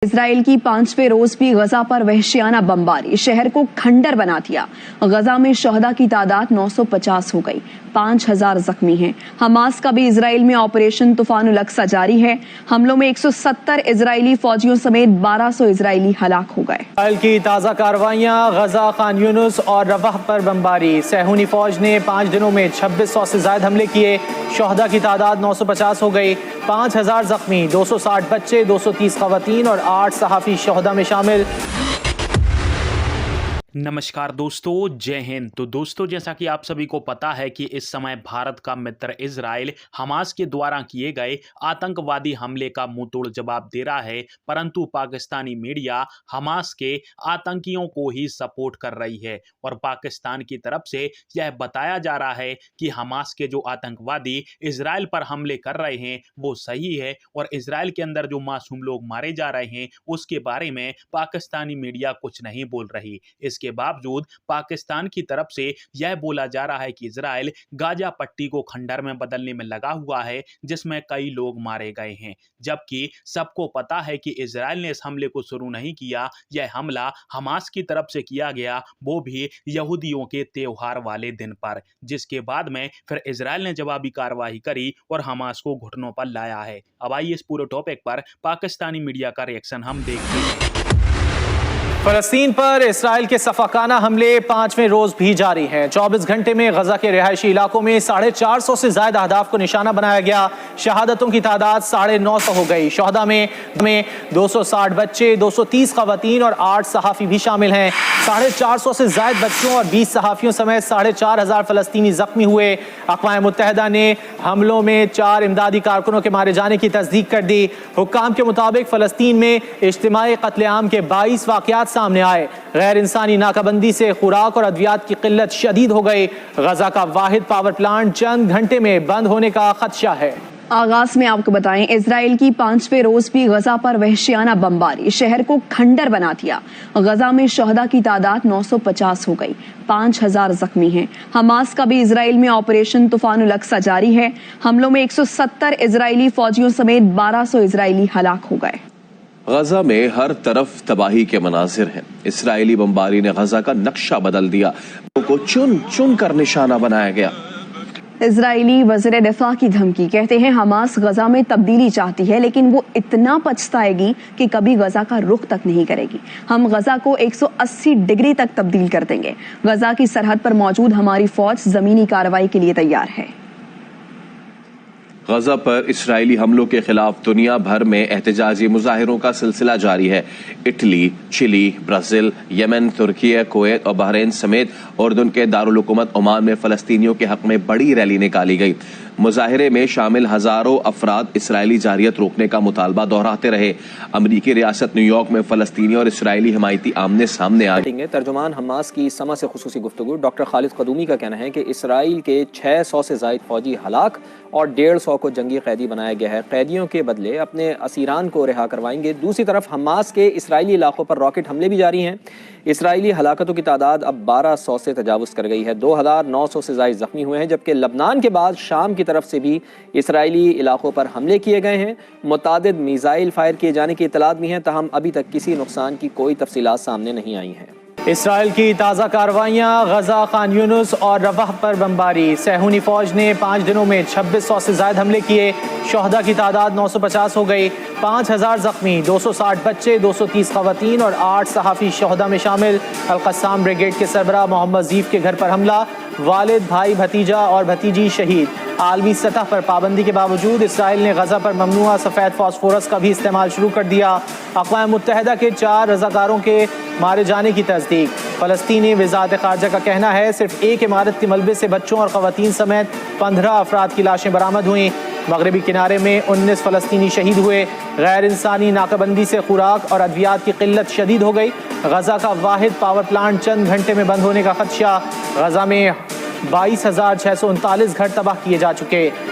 اسرائیل کی 5ویں روز بھی غزہ پر وحشیانہ بمباری شہر کو کھنڈر بنا دیا۔ غزہ میں شہداء کی تعداد 950 ہو گئی، 5000 زخمی ہیں۔ حماس کا بھی اسرائیل میں آپریشن طوفان الاقصی جاری ہے۔ حملوں میں 170 اسرائیلی فوجیوں سمیت 1200 اسرائیلی ہلاک ہو گئے۔ اسرائیل کی تازہ کارروائیاں، غزہ، خان یونس اور رفح پر بمباری۔ صہیونی فوج نے 5 دنوں میں 2600 سے زائد حملے کیے۔ شہداء کی تعداد 950 ہو گئی، 5000 زخمی، 260 بچے، 230 خواتین اور 8 صحافی شہداء میں شامل۔ نمسکار دوستو، جے ہند۔ تو دوستو، جیسا کہ آپ سبھی کو پتا ہے کہ اس سمے بھارت کا متر اسرائیل حماس کے دوارا کیے گئے آتنکوادی حملے کا منہ توڑ جواب دے رہا ہے، پرنتو پاکستانی میڈیا حماس کے آتنکیوں کو ہی سپورٹ کر رہی ہے اور پاکستان کی طرف سے یہ بتایا جا رہا ہے کہ حماس کے جو آتنکوادی اسرائیل پر حملے کر رہے ہیں وہ صحیح ہے، اور اسرائیل کے اندر جو معصوم لوگ مارے جا رہے ہیں اس کے بارے میں پاکستانی میڈیا کچھ نہیں بول رہی۔ اس کے باوجود پاکستان کی طرف سے یہ بولا جا رہا ہے کہ اسرائیل گازہ پٹی کو کھنڈر میں بدلنے میں لگا ہوا ہے، جس میں کئی لوگ مارے گئے ہیں، جبکہ سب کو پتا ہے کہ اسرائیل نے اس حملے کو شروع نہیں کیا۔ یہ حملہ حماس کی طرف سے کیا گیا، وہ بھی یہودیوں کے تہوار والے دن پر، جس کے بعد میں پھر اسرائیل نے جوابی کارروائی کری اور حماس کو گھٹنوں پر لایا ہے۔ اب آئیے اس پورے ٹاپک پر پاکستانی میڈیا کا ریئیکشن ہم دیکھتے ہیں۔ فلسطین پر اسرائیل کے سفاکانہ حملے 5ویں روز بھی جاری ہیں۔ 24 گھنٹے میں غزہ کے رہائشی علاقوں میں 450 سے زائد اہداف کو نشانہ بنایا گیا۔ شہادتوں کی تعداد 950 ہو گئی۔ شہداء میں 260 بچے، 230 خواتین اور 8 صحافی بھی شامل ہیں۔ 450 سے زائد بچوں اور 20 صحافیوں سمیت 4500 فلسطینی زخمی ہوئے۔ اقوام متحدہ نے حملوں میں 4 امدادی کارکنوں کے مارے جانے کی تصدیق کر دی۔ حکام کے مطابق فلسطین میں اجتماعی قتل عام کے 22 واقعات سامنے آئے۔ غیر انسانی ناکہ بندی سے خوراک اور ادویات کی قلت شدید ہو گئی۔ غزہ کا واحد پاور پلانٹ چند گھنٹے میں بند ہونے کا خدشہ ہے۔ آغاز میں آپ کو بتائیں، اسرائیل کی 5ویں روز بھی غزہ پر وحشیانہ بمباری شہر کو کھنڈر بنا دیا۔ غزہ میں شہداء کی تعداد 950 ہو گئی، 5000 زخمی ہیں۔ حماس کا بھی اسرائیل میں آپریشن طوفان الاقصی جاری ہے۔ حملوں میں 170 اسرائیلی فوجیوں سمیت 1200 اسرائیلی ہلاک ہو گئے۔ غزہ میں ہر طرف تباہی کے مناظر ہیں۔ اسرائیلی بمباری نے غزہ کا نقشہ بدل دیا، کو چن چن کر نشانہ بنایا گیا۔ اسرائیلی وزیر دفاع کی دھمکی، کہتے ہیں حماس غزہ میں تبدیلی چاہتی ہے لیکن وہ اتنا پچھتائے گی کہ کبھی غزہ کا رخ تک نہیں کرے گی۔ ہم غزہ کو 180 ڈگری تک تبدیل کر دیں گے۔ غزہ کی سرحد پر موجود ہماری فوج زمینی کارروائی کے لیے تیار ہے۔ غزہ پر اسرائیلی حملوں کے خلاف دنیا بھر میں احتجاجی مظاہروں کا سلسلہ جاری ہے۔ اٹلی، چلی، برازیل، یمن، ترکی، کویت اور بحرین سمیت اردن کے دارالحکومت عمان میں فلسطینیوں کے حق میں بڑی ریلی نکالی گئی۔ مظاہرے میں شامل ہزاروں افراد اسرائیلی جارحیت روکنے کا مطالبہ دہراتے رہے۔ امریکی ریاست نیو یارک میں فلسطینی اور اسرائیلی حمایتی آمنے سامنے آئے۔ ترجمان حماس کی سما سے خصوصی گفتگو ڈاکٹر خالد قدومی کا کہنا ہے کہ اسرائیل کے 600 سے زائد فوجی ہلاک اور 150 کو جنگی قیدی بنایا گیا ہے۔ قیدیوں کے بدلے اپنے اسیران کو رہا کروائیں گے۔ دوسری طرف حماس کے اسرائیلی علاقوں پر راکٹ حملے بھی جاری ہیں۔ اسرائیلی ہلاکتوں کی تعداد اب 1200 سے تجاوز کر گئی ہے۔ 2900 سے زائد زخمی ہوئے ہیں، جبکہ لبنان کے بعد شام کی طرف سے بھی اسرائیلی علاقوں پر حملے کیے گئے ہیں۔ متعدد میزائل فائر کیے جانے کی اطلاعات بھی ہیں، تاہم ابھی تک کسی نقصان کی کوئی تفصیلات سامنے نہیں آئی ہیں۔ اسرائیل کی تازہ کارروائیاں، غزہ، خان یونس اور رفح پر بمباری۔ صہیونی فوج نے 5 دنوں میں 2600 سے زائد حملے کیے۔ شہداء کی تعداد 950 ہو گئی، 5000 زخمی، 260 بچے، 230 خواتین اور 8 صحافی شہداء میں شامل۔ القسام بریگیڈ کے سربراہ محمد ظیف کے گھر پر حملہ، والد، بھائی، بھتیجا اور بھتیجی شہید۔ عالمی سطح پر پابندی کے باوجود اسرائیل نے غزہ پر ممنوعہ سفید فاسفورس کا بھی استعمال شروع کر دیا۔ اقوام متحدہ کے 4 رضاکاروں کے مارے جانے کی تصدیق۔ فلسطینی وزارت خارجہ کا کہنا ہے صرف ایک عمارت کے ملبے سے بچوں اور خواتین سمیت 15 افراد کی لاشیں برآمد ہوئیں۔ مغربی کنارے میں 19 فلسطینی شہید ہوئے۔ غیر انسانی ناکہ بندی سے خوراک اور ادویات کی قلت شدید ہو گئی۔ غزہ کا واحد پاور پلانٹ چند گھنٹے میں بند ہونے کا خدشہ۔ غزہ میں 22639 گھر تباہ کیے جا چکے۔